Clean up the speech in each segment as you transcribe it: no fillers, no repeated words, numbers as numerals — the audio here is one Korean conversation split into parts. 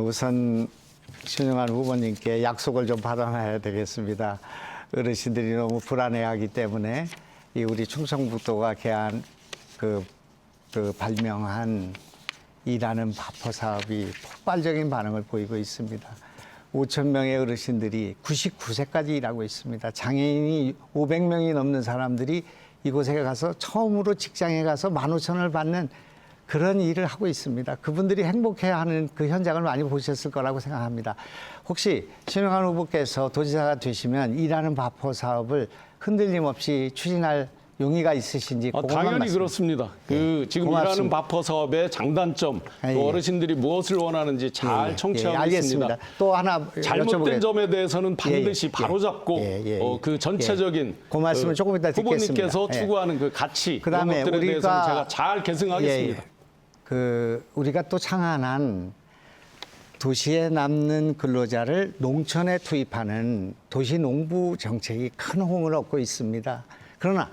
우선 신영환 후보님께 약속을 좀 받아놔야 되겠습니다. 어르신들이 너무 불안해하기 때문에 이 우리 충청북도가 발명한 일하는 바포 사업이 폭발적인 반응을 보이고 있습니다. 5천 명의 어르신들이 99세까지 일하고 있습니다. 장애인이 500명이 넘는 사람들이 이곳에 가서 처음으로 직장에 가서 15,000원을 받는 그런 일을 하고 있습니다. 그분들이 행복해하는 그 현장을 많이 보셨을 거라고 생각합니다. 혹시 신영환 후보께서 도지사가 되시면 일하는 바포 사업을 흔들림 없이 추진할 용의가 있으신지 당연히 말씀. 그렇습니다. 지금 고맙습니다. 일하는 바퍼 사업의 장단점, 또 어르신들이 무엇을 원하는지 잘 청취하고 알겠습니다. 있습니다. 또 하나 잘못된 점에 대해서는 반드시 바로잡고 그 전체적인 그 말씀을 조금 이따 듣겠습니다. 후보님께서 추구하는 그 가치 그다음에 이런 것들에 우리가 대해서는 제가 잘 계승하겠습니다. 우리가 또 창안한 도시에 남는 근로자를 농촌에 투입하는 도시농부 정책이 큰 호응을 얻고 있습니다. 그러나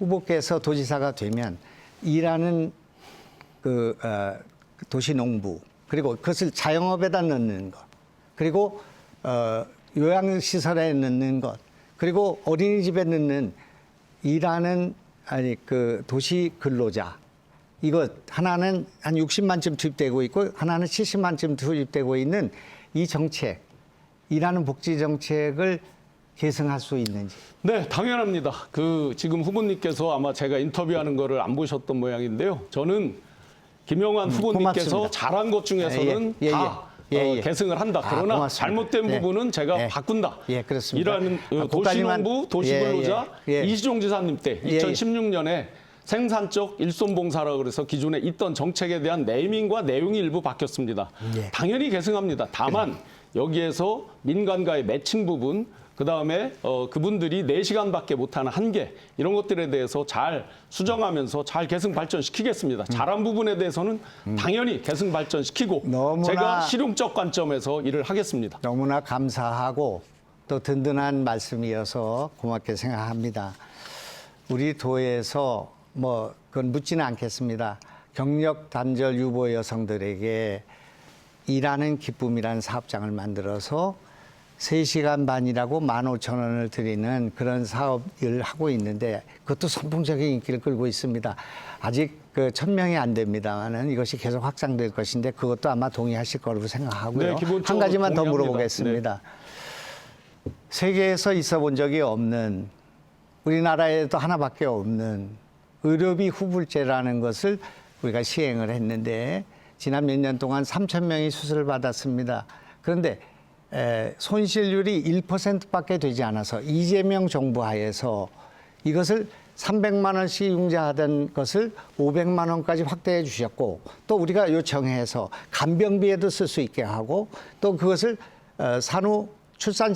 후보께서 도지사가 되면 일하는 도시농부 그리고 그것을 자영업에다 넣는 것 그리고 요양시설에 넣는 것 그리고 어린이집에 넣는 일하는 도시 근로자 이것 하나는 한 60만쯤 투입되고 있고 하나는 70만쯤 투입되고 있는 이 정책 일하는 복지 정책을 계승할 수 있는지. 네, 당연합니다. 지금 후보님께서 아마 제가 인터뷰하는 거를 안 보셨던 모양인데요. 저는 김영환 후보님께서 고맙습니다. 잘한 것 중에서는 계승을 한다. 그러나 고맙습니다. 잘못된 부분은 제가 바꾼다. 그렇습니다. 일하는 도시농부, 도시근로자 이시종 지사님 때 2016년에 생산적 일손봉사라 그래서 기존에 있던 정책에 대한 네이밍과 내용이 일부 바뀌었습니다. 당연히 계승합니다. 다만 여기에서 민간과의 매칭 부분 그다음에 그분들이 4시간밖에 못하는 한계 이런 것들에 대해서 잘 수정하면서 잘 계승 발전시키겠습니다. 잘한 부분에 대해서는 당연히 계승 발전시키고 제가 실용적 관점에서 일을 하겠습니다. 너무나 감사하고 또 든든한 말씀이어서 고맙게 생각합니다. 우리 도에서 그건 묻지는 않겠습니다. 경력 단절 유보 여성들에게 일하는 기쁨이라는 사업장을 만들어서 3시간 반이라고 15,000원을 드리는 그런 사업을 하고 있는데 그것도 선풍적인 인기를 끌고 있습니다. 아직 1,000명이 안 됩니다만은 이것이 계속 확장될 것인데 그것도 아마 동의하실 거라고 생각하고요. 한 가지만 더 물어보겠습니다. 세계에서 있어 본 적이 없는 우리나라에도 하나밖에 없는 의료비 후불제라는 것을 우리가 시행을 했는데 지난 몇 년 동안 3,000명이 수술을 받았습니다. 그런데 손실률이 1%밖에 되지 않아서 이재명 정부 하에서 이것을 300만 원씩 융자하던 것을 500만 원까지 확대해 주셨고 또 우리가 요청해서 간병비에도 쓸 수 있게 하고 또 그것을 산후 출산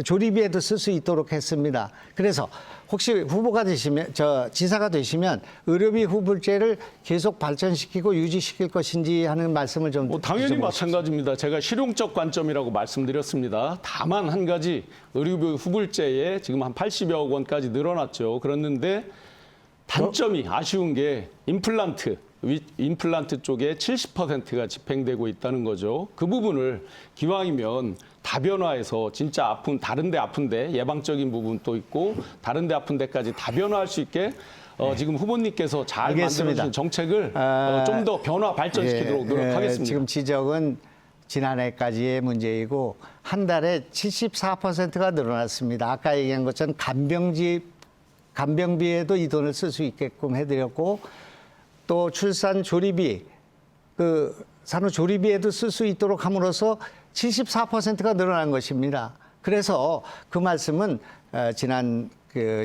조리비에도 쓸 수 있도록 했습니다. 그래서 혹시 후보가 되시면 지사가 되시면 의료비 후불제를 계속 발전시키고 유지시킬 것인지 하는 말씀을 좀 당연히 드려보십시오. 마찬가지입니다. 제가 실용적 관점이라고 말씀드렸습니다. 다만 한 가지 의료비 후불제에 지금 한 80여억 원까지 늘어났죠. 그랬는데 단점이 아쉬운 게 임플란트 쪽에 70%가 집행되고 있다는 거죠. 그 부분을 기왕이면 다변화해서 진짜 다른데 아픈데 예방적인 부분도 있고 다른데 아픈 데까지 다변화할 수 있게 지금 후보님께서 잘 만들어주신 정책을 좀 더 변화 발전시키도록 노력하겠습니다. 지금 지적은 지난해까지의 문제이고 한 달에 74%가 늘어났습니다. 아까 얘기한 것처럼 간병비에도 이 돈을 쓸 수 있게끔 해드렸고 또 출산 조리비, 산후 조리비에도 쓸 수 있도록 함으로써 74%가 늘어난 것입니다. 그래서 그 말씀은 지난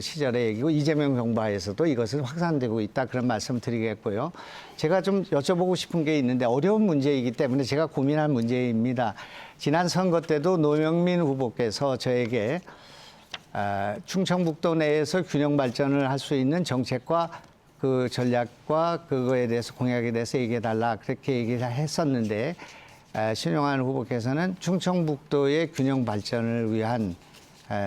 시절의 얘기고 이재명 정부하에서도 이것은 확산되고 있다 그런 말씀 드리겠고요. 제가 좀 여쭤보고 싶은 게 있는데 어려운 문제이기 때문에 제가 고민한 문제입니다. 지난 선거 때도 노영민 후보께서 저에게 충청북도 내에서 균형 발전을 할 수 있는 정책과 그 전략과 그거에 대해서 공약에 대해서 얘기해달라 그렇게 얘기를 했었는데 신영환 후보께서는 충청북도의 균형 발전을 위한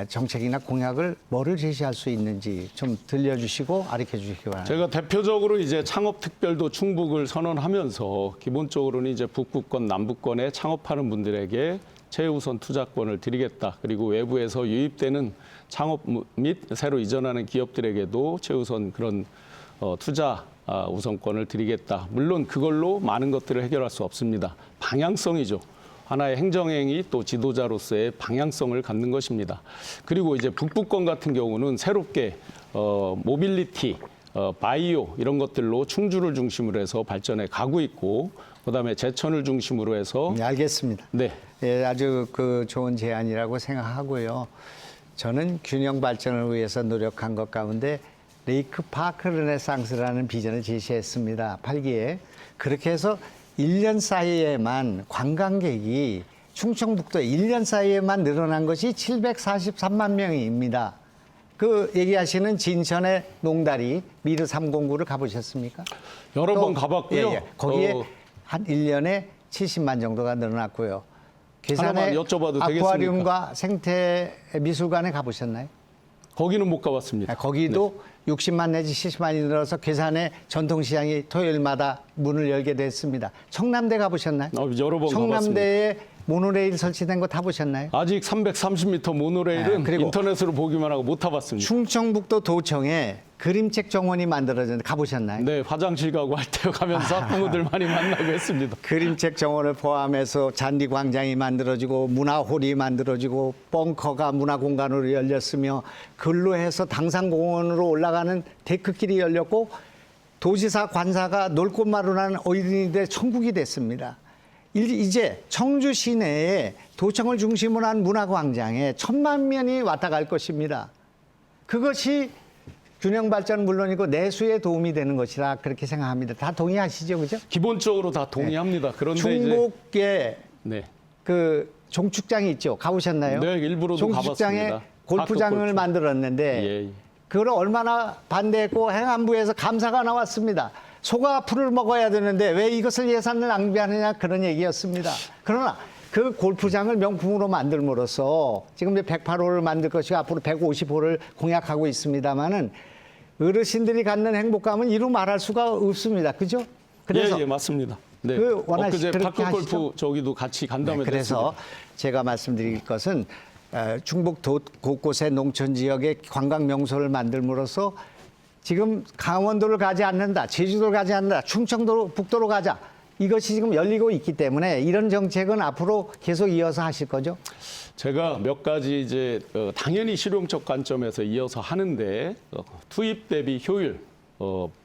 정책이나 공약을 뭐를 제시할 수 있는지 좀 들려주시고 알려 주시기 바랍니다. 제가 대표적으로 이제 창업 특별도 충북을 선언하면서 기본적으로는 이제 북부권, 남부권에 창업하는 분들에게 최우선 투자권을 드리겠다. 그리고 외부에서 유입되는 창업 및 새로 이전하는 기업들에게도 최우선 그런 투자 우선권을 드리겠다. 물론 그걸로 많은 것들을 해결할 수 없습니다. 방향성이죠. 하나의 행정행위 또 지도자로서의 방향성을 갖는 것입니다. 그리고 이제 북부권 같은 경우는 새롭게 모빌리티, 바이오 이런 것들로 충주를 중심으로 해서 발전해 가고 있고 그다음에 제천을 중심으로 해서 네, 알겠습니다. 네. 예, 아주 그 좋은 제안이라고 생각하고요. 저는 균형 발전을 위해서 노력한 것 가운데 레이크 파크 르네상스라는 비전을 제시했습니다. 8기에. 그렇게 해서 1년 사이에만 관광객이 충청북도에 1년 사이에만 늘어난 것이 743만 명입니다. 그 얘기하시는 진천의 농다리 미르 309를 가보셨습니까? 여러 번 가봤고요. 예. 거기에 한 1년에 70만 정도가 늘어났고요. 하나만 여쭤봐도 아쿠아리움과 생태 미술관에 가보셨나요? 거기는 못 가봤습니다. 거기도 60만 내지 70만이 늘어서 괴산의 전통시장이 토요일마다 문을 열게 됐습니다. 청남대 가보셨나요? 여러 번 청남대에 모노레일 설치된 거 타보셨나요? 아직 330m 모노레일은 그리고 인터넷으로 보기만 하고 못 타봤습니다. 충청북도 도청에 그림책 정원이 만들어졌는데 가보셨나요? 네, 화장실 가고 할 때 가면서 학부모들 많이 만나고 했습니다. 그림책 정원을 포함해서 잔디광장이 만들어지고 문화홀이 만들어지고 벙커가 문화공간으로 열렸으며 글로 해서 당산공원으로 올라가는 데크길이 열렸고 도지사 관사가 놀 곳 마련하는 어린이들의 천국이 됐습니다. 이제 청주 시내에 도청을 중심으로 한 문화광장에 1,000만 명이 왔다 갈 것입니다. 그것이 균형 발전 물론이고 내수에 도움이 되는 것이라 그렇게 생각합니다. 다 동의하시죠, 그죠? 기본적으로 다 동의합니다. 그런데 중국에 이제 그 종축장이 있죠. 가보셨나요? 네, 일부러도 종축장에 가봤습니다. 골프장을 골프. 만들었는데 예. 그걸 얼마나 반대했고 행안부에서 감사가 나왔습니다. 소가 풀을 먹어야 되는데 왜 이것을 예산을 낭비하느냐 그런 얘기였습니다. 그러나 그 골프장을 명품으로 만들므로써 지금 이제 108호를 만들 것이고 앞으로 150호를 공약하고 있습니다만은 어르신들이 갖는 행복감은 이루 말할 수가 없습니다. 그죠? 그래서 예, 맞습니다. 네. 그 엊그제 그렇게 파크 골프 하시죠? 저기도 같이 간담회 네, 그래서 됐습니다. 제가 말씀드릴 것은 충북 곳곳의 농촌 지역에 관광 명소를 만들므로써 지금 강원도를 가지 않는다, 제주도를 가지 않는다, 충청도, 북도로 가자. 이것이 지금 열리고 있기 때문에 이런 정책은 앞으로 계속 이어서 하실 거죠? 제가 몇 가지 이제 당연히 실용적 관점에서 이어서 하는데 투입 대비 효율,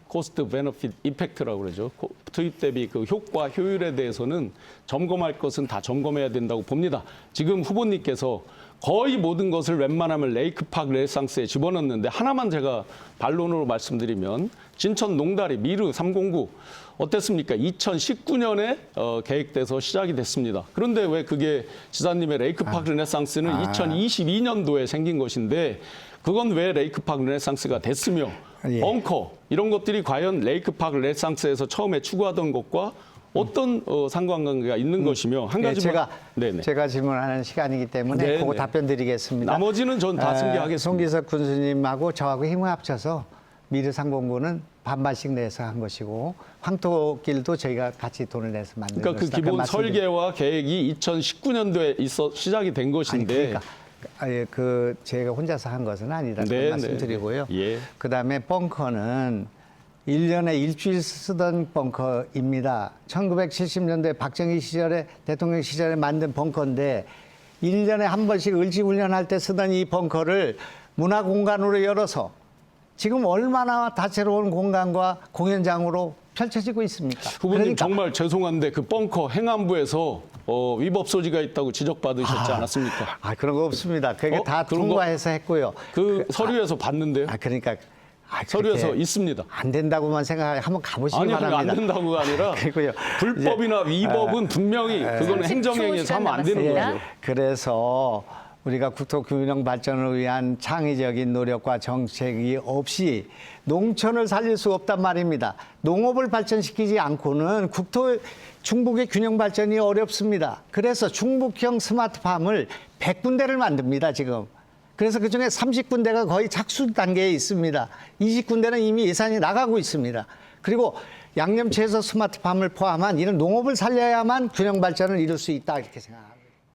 코스트 베너핏 이펙트라고 그러죠. 투입 대비 그 효과 효율에 대해서는 점검할 것은 다 점검해야 된다고 봅니다. 지금 후보님께서 거의 모든 것을 웬만하면 레이크파크 르네상스에 집어넣는데 하나만 제가 반론으로 말씀드리면 진천 농다리 미르 309 어땠습니까? 2019년에 계획돼서 시작이 됐습니다. 그런데 왜 그게 지사님의 레이크파크 르네상스는 2022년도에 생긴 것인데 그건 왜 레이크파크 르네상스가 됐으며 벙커 이런 것들이 과연 레이크파크 르네상스에서 처음에 추구하던 것과 어떤 상관관계가 있는 것이며 한 가지만 제가 질문하는 시간이기 때문에 그거 답변 드리겠습니다. 나머지는 전 다 승계하겠습니다. 송기석 군수님하고 저하고 힘을 합쳐서 미르 309는 반반씩 내서 한 것이고 황토길도 저희가 같이 돈을 내서 만든 것이다. 그러니까 그 기본 설계와 계획이 2019년도에 시작이 된 것인데 제가 혼자서 한 것은 아니라고 말씀드리고요. 예. 그다음에 벙커는 1년에 일주일 쓰던 벙커입니다. 1970년대 박정희 시절에 대통령 시절에 만든 벙커인데 1년에 한 번씩 을지훈련할 때 쓰던 이 벙커를 문화공간으로 열어서 지금 얼마나 다채로운 공간과 공연장으로 펼쳐지고 있습니까? 후보님 정말 죄송한데 그 벙커 행안부에서 위법 소지가 있다고 지적받으셨지 않았습니까? 그런 거 없습니다. 그게 다 통과해서 했고요. 그 서류에서 봤는데요. 그러니까 서류에서 있습니다. 안 된다고만 생각하고 한번 가보시기 바랍니다. 안 된다고가 아니라 그리고요. 불법이나 위법은 분명히 그거는 행정행위에서 하면 안 되는 거죠. 그래서 우리가 국토균형 발전을 위한 창의적인 노력과 정책이 없이 농촌을 살릴 수 없단 말입니다. 농업을 발전시키지 않고는 충북의 균형 발전이 어렵습니다. 그래서 충북형 스마트팜을 100군데를 만듭니다, 지금. 그래서 그중에 30군데가 거의 착수 단계에 있습니다. 20군데는 이미 예산이 나가고 있습니다. 그리고 양념 채소 스마트팜을 포함한 이런 농업을 살려야만 균형 발전을 이룰 수 있다 이렇게 생각합니다.